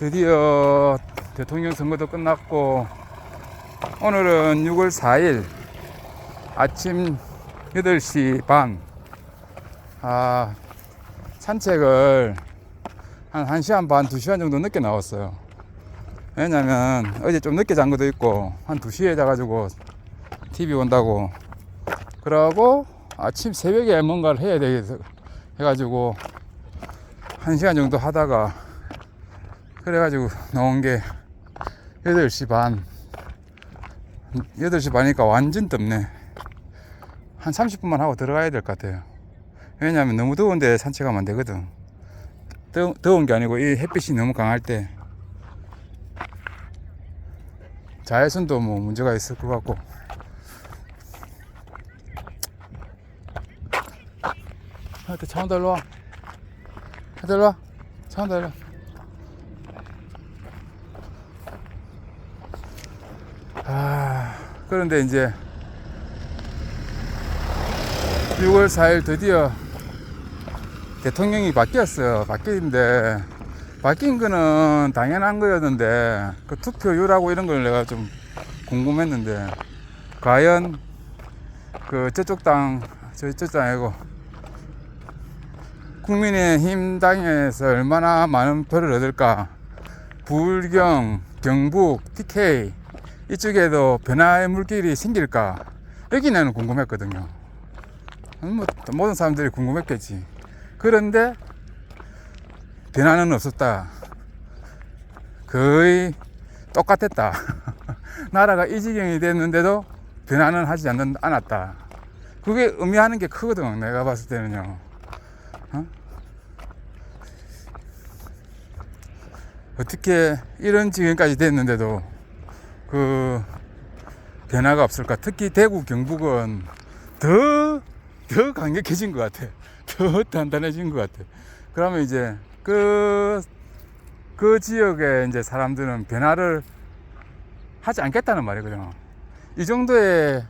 드디어 대통령 선거도 끝났고 오늘은 6월 4일 아침 8시 반 산책을 한 1시간 반, 2시간 정도 늦게 나왔어요. 왜냐면 어제 좀 늦게 잔 것도 있고 한 2시에 자가지고 TV 본다고 그러고 아침 새벽에 뭔가를 해야 되겠어 해가지고 1시간 정도 하다가 그래가지고 나온 게 8시 반 8시 반이니까 완전 덥네. 한 30분만 하고 들어가야 될 것 같아요. 왜냐면 너무 더운데 산책하면 안 되거든. 더운 게 아니고 이 햇빛이 너무 강할 때 자외선도 뭐 문제가 있을 것 같고. 차 온다. 일로 와. 일로 와. 차 온다. 일로 와. 그런데 이제 6월 4일 드디어 대통령이 바뀌었어요. 바뀌는데 바뀐 거는 당연한 거였는데 그 투표율하고 이런 걸 내가 좀 궁금했는데 과연 그 저쪽 당이고 국민의힘 당에서 얼마나 많은 표를 얻을까. 부울경, 경북, TK 이쪽에도 변화의 물길이 생길까. 여기 나는 궁금했거든요. 뭐 모든 사람들이 궁금했겠지. 그런데 변화는 없었다. 거의 똑같았다. 나라가 이 지경이 됐는데도 변화는 하지 않았다. 그게 의미하는 게 크거든. 내가 봤을 때는요. 어떻게 이런 지경까지 됐는데도 그 변화가 없을까. 특히 대구 경북은 더 강력해진 것 같아. 더 단단해진 것 같아. 그러면 이제 그 지역에 이제 사람들은 변화를 하지 않겠다는 말이거든요. 이 정도의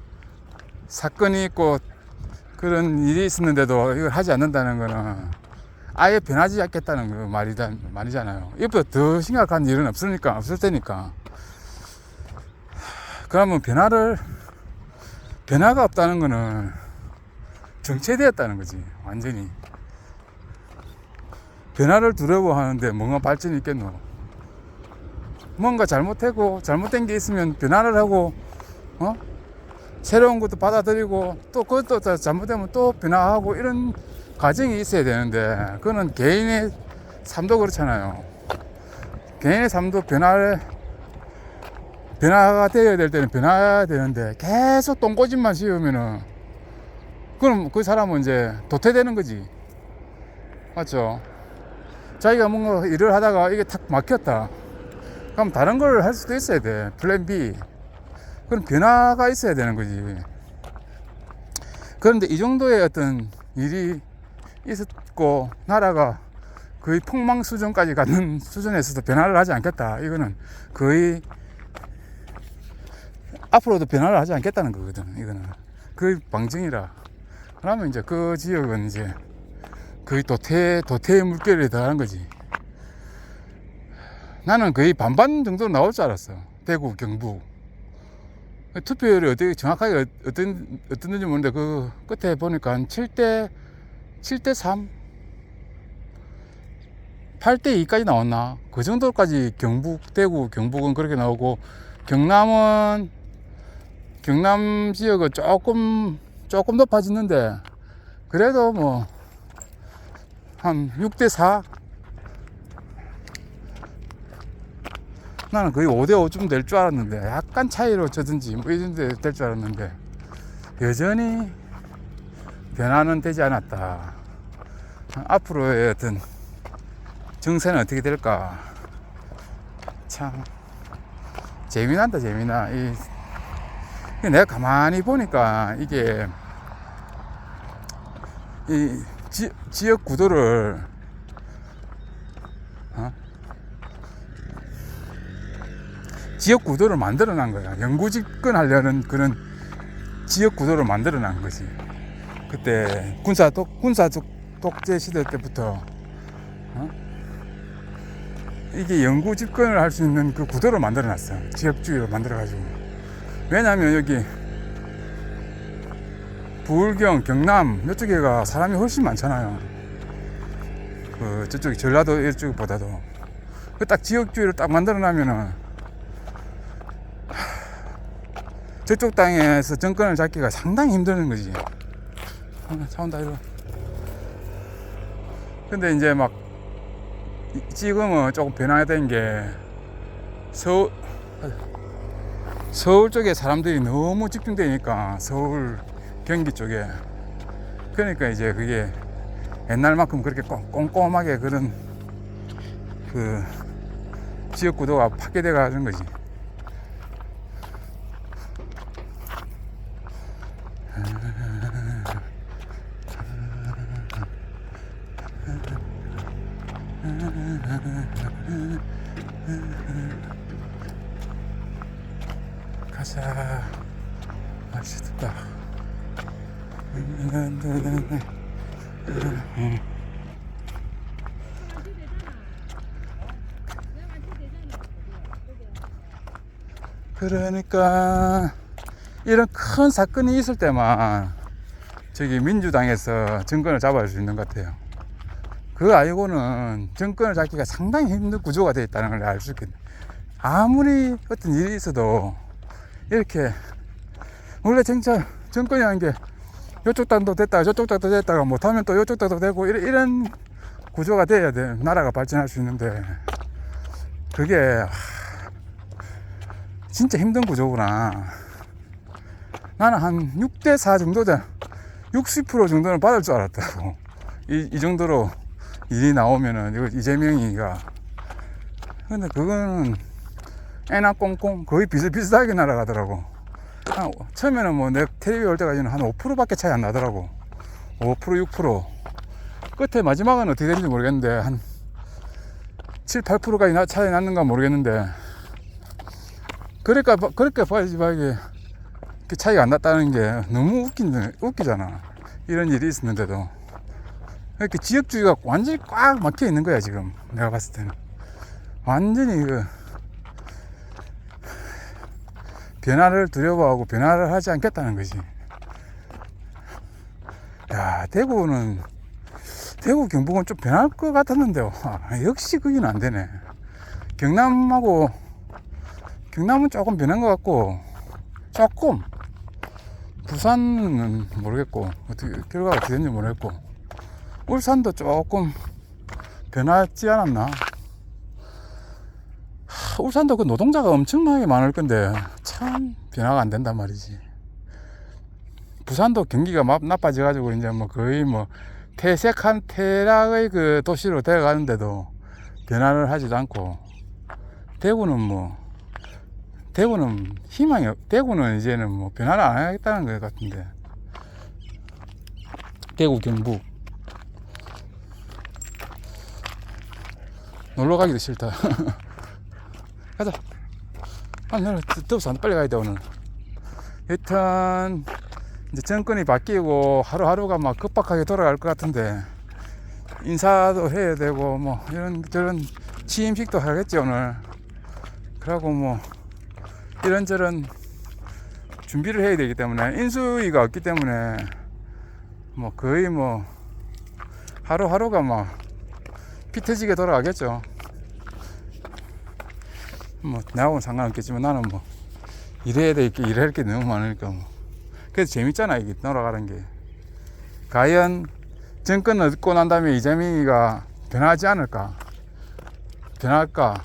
사건이 있고 그런 일이 있었는데도 이걸 하지 않는다는 거는 아예 변하지 않겠다는 그 말이잖아요. 이보다 더 심각한 일은 없을 테니까. 그러면 변화가 없다는 거는 정체되었다는 거지. 완전히 변화를 두려워하는데 뭔가 발전이 있겠노. 뭔가 잘못된 게 있으면 변화를 하고 새로운 것도 받아들이고 또 그것도 잘못되면 또 변화하고 이런 과정이 있어야 되는데 그거는 개인의 삶도 그렇잖아요. 개인의 삶도 변화가 되어야 될 때는 변화해야 되는데 계속 똥꼬집만 씌우면은 그럼 그 사람은 이제 도태되는 거지. 맞죠? 자기가 뭔가 일을 하다가 이게 탁 막혔다. 그럼 다른 걸 할 수도 있어야 돼. 플랜 B. 그럼 변화가 있어야 되는 거지. 그런데 이 정도의 어떤 일이 있었고 나라가 거의 폭망 수준까지 가는 수준에서도 변화를 하지 않겠다. 이거는 거의 앞으로도 변화를 하지 않겠다는 거거든. 이거는 거의 방증이라. 그러면 이제 그 지역은 이제 거의 도태의 물결에 들어가는 거지. 나는 거의 반반 정도 나올 줄 알았어. 대구, 경북. 투표율이 어떻게 정확하게 어땠는지 모르는데 그 끝에 보니까 한 7대 3? 8대 2까지 나왔나? 그 정도까지 대구, 경북은 그렇게 나오고 경남 지역은 조금 높아지는데 그래도 뭐 한 6대 4? 나는 거의 5대 5쯤 될 줄 알았는데 약간 차이로 져든지 뭐 이런 데 될 줄 알았는데 여전히 변화는 되지 않았다. 앞으로의 어떤 정세는 어떻게 될까. 참 재미난다. 내가 가만히 보니까 이게 이 지역 구도를 만들어 난 거야. 영구 집권하려는 그런 지역 구도를 만들어 난 거지. 그때 군사 독재 시대 때부터 이게 영구 집권을 할 수 있는 그 구도를 만들어 놨어요. 지역주의로 만들어 가지고. 왜냐하면 여기 부울경, 경남 이쪽에가 사람이 훨씬 많잖아요. 그 저쪽 전라도 이쪽보다도 그 딱 지역주의를 딱 만들어 놔면은 저쪽 땅에서 정권을 잡기가 상당히 힘드는 거지. 차 온다 이거. 근데 이제 막 지금은 조금 변화된 게 서울 쪽에 사람들이 너무 집중되니까 서울 경기 쪽에 그러니까 이제 그게 옛날만큼 그렇게 꼼꼼하게 그런 그 지역 구도가 파괴돼 가는 거지. 가자. 날씨 덥다. 그러니까 이런 큰 사건이 있을 때만 저기 민주당에서 정권을 잡아줄 수 있는 것 같아요. 그거 아니고는 정권을 잡기가 상당히 힘든 구조가 되어 있다는 걸 알 수 있겠네. 아무리 어떤 일이 있어도 이렇게 원래 진짜 정권이라는 게 이쪽 땅도 됐다가 저쪽 땅도 됐다가 못하면 또 이쪽 땅도 되고 이런 구조가 돼야 돼. 나라가 발전할 수 있는데 그게 진짜 힘든 구조구나. 나는 한 6대4 정도다 60% 정도는 받을 줄 알았다고. 이 정도로 일이 나오면은 이재명이가. 근데 그거는 애나 꽁꽁 거의 비슷비슷하게 날아가더라고. 처음에는 뭐 내 텔레비 올 때까지는 한 5%밖에 차이 안 나더라고. 5% 6%. 끝에 마지막은 어떻게 되는지 모르겠는데 한 7, 8%까지 차이 났는가 모르겠는데 그렇게 봐야지 이게 차이가 안 났다는 게 너무 웃기잖아. 이런 일이 있었는데도 이렇게 지역주의가 완전히 꽉 막혀 있는 거야 지금. 내가 봤을 때는 완전히 변화를 두려워하고 변화를 하지 않겠다는 거지. 야, 대구 경북은 좀 변할 것 같았는데 역시 그긴 안 되네. 경남은 조금 변한 것 같고 조금. 부산은 모르겠고 결과가 어떻게 됐는지 모르겠고 울산도 조금 변하지 않았나. 울산도 그 노동자가 엄청나게 많을 건데 참 변화가 안 된단 말이지. 부산도 경기가 나빠져 가지고 이제 뭐 거의 뭐 퇴색의 그 도시로 되어가는데도 변화를 하지도 않고 대구는 대구는 이제는 뭐 변화를 안 하겠다는 것 같은데. 대구 경북 놀러 가기도 싫다. 가자. 오늘 더워서 빨리 가야 돼 오늘. 일단 이제 정권이 바뀌고 하루하루가 막 급박하게 돌아갈 것 같은데 인사도 해야 되고 뭐 이런저런 취임식도 하겠지 오늘. 그러고 뭐 이런저런 준비를 해야 되기 때문에 인수위가 없기 때문에 뭐 거의 뭐 하루하루가 막 피 터지게 돌아가겠죠. 뭐 나하고는 상관없겠지만 나는 뭐 일해야 되겠게 일할 게 너무 많으니까 뭐 그래서 재밌잖아 이게 돌아가는 게. 과연 정권 얻고 난 다음에 이재명이가 변하지 않을까? 변할까?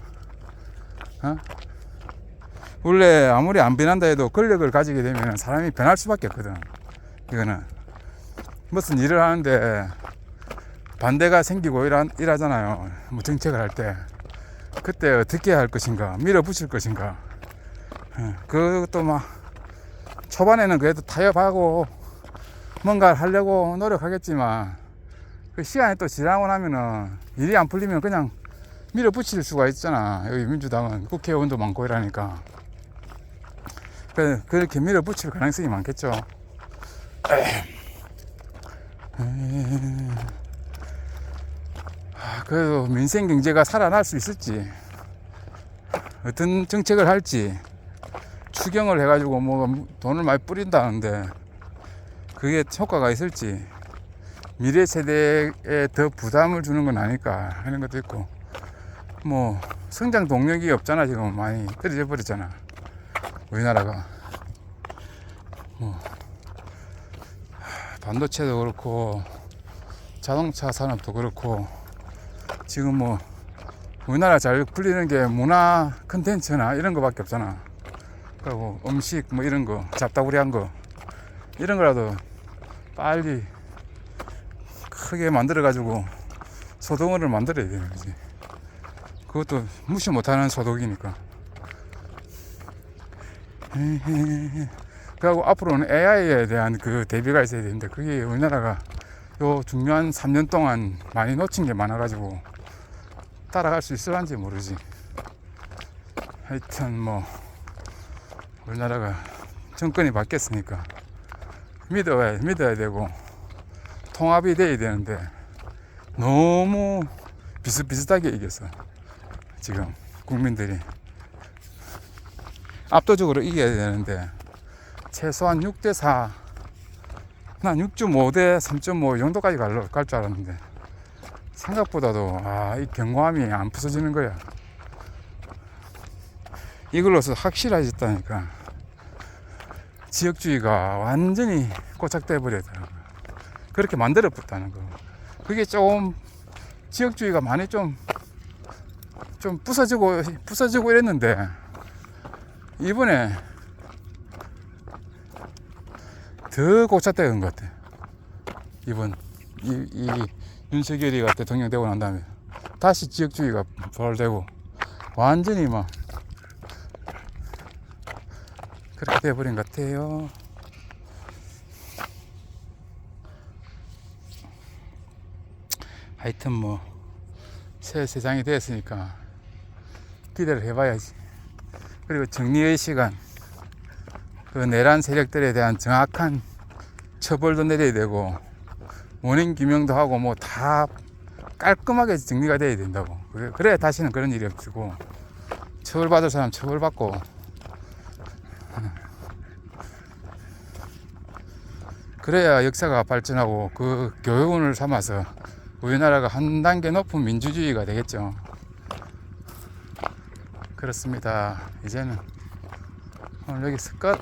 원래 아무리 안 변한다 해도 권력을 가지게 되면 사람이 변할 수밖에 없거든. 이거는 무슨 일을 하는데 반대가 생기고 이러잖아요. 뭐 정책을 할 때 그때 어떻게 할 것인가, 밀어붙일 것인가. 그것도 막 초반에는 그래도 타협하고 뭔가를 하려고 노력하겠지만 그 시간이 또 지나고 나면은 일이 안 풀리면 그냥 밀어붙일 수가 있잖아. 여기 민주당은 국회의원도 많고 이러니까 그렇게 밀어붙일 가능성이 많겠죠. 그래도 민생 경제가 살아날 수 있을지, 어떤 정책을 할지 추경을 해가지고 뭐 돈을 많이 뿌린다는데 그게 효과가 있을지, 미래 세대에 더 부담을 주는 건 아닐까 하는 것도 있고, 뭐 성장 동력이 없잖아. 지금 많이 떨어져 버렸잖아 우리나라가. 뭐 반도체도 그렇고 자동차 산업도 그렇고, 지금 뭐 우리나라 잘 풀리는 게 문화 컨텐츠나 이런 거밖에 없잖아. 그리고 음식 뭐 이런 거, 잡다구리한 거, 이런 거라도 빨리 크게 만들어 가지고 소동을 만들어야 되는 거지. 그것도 무시 못하는 소독이니까. 그리고 앞으로는 AI에 대한 그 대비가 있어야 되는데, 그게 우리나라가 요 중요한 3년 동안 많이 놓친 게 많아가지고 따라갈 수 있을런지 모르지. 하여튼 뭐 우리나라가 정권이 바뀌었으니까 믿어야 되고 통합이 돼야 되는데, 너무 비슷비슷하게 이겼어. 지금 국민들이 압도적으로 이겨야 되는데 최소한 6대4, 난 6.5대 3.5 정도까지 갈 줄 알았는데, 생각보다도 이 경고함이 안 부서지는 거야. 이걸로서 확실해졌다니까. 지역주의가 완전히 고착돼 버렸다. 그렇게 만들어 버렸다는 거. 그게 좀 지역주의가 많이 좀 부서지고 이랬는데, 이번에 더 고착된 것 같아. 이번 이 윤석열이가 대통령 되고 난 다음에 다시 지역주의가 부활되고 완전히 막 그렇게 돼버린 것 같아요. 하여튼 뭐 새 세상이 되었으니까 기대를 해봐야지. 그리고 정리의 시간, 그 내란 세력들에 대한 정확한 처벌도 내려야 되고, 원인 규명도 하고 뭐 다 깔끔하게 정리가 돼야 된다고. 그래야 다시는 그런 일이 없고, 처벌받을 사람 처벌받고, 그래야 역사가 발전하고 그 교훈을 삼아서 우리나라가 한 단계 높은 민주주의가 되겠죠. 그렇습니다. 이제는 오늘 여기서 끝.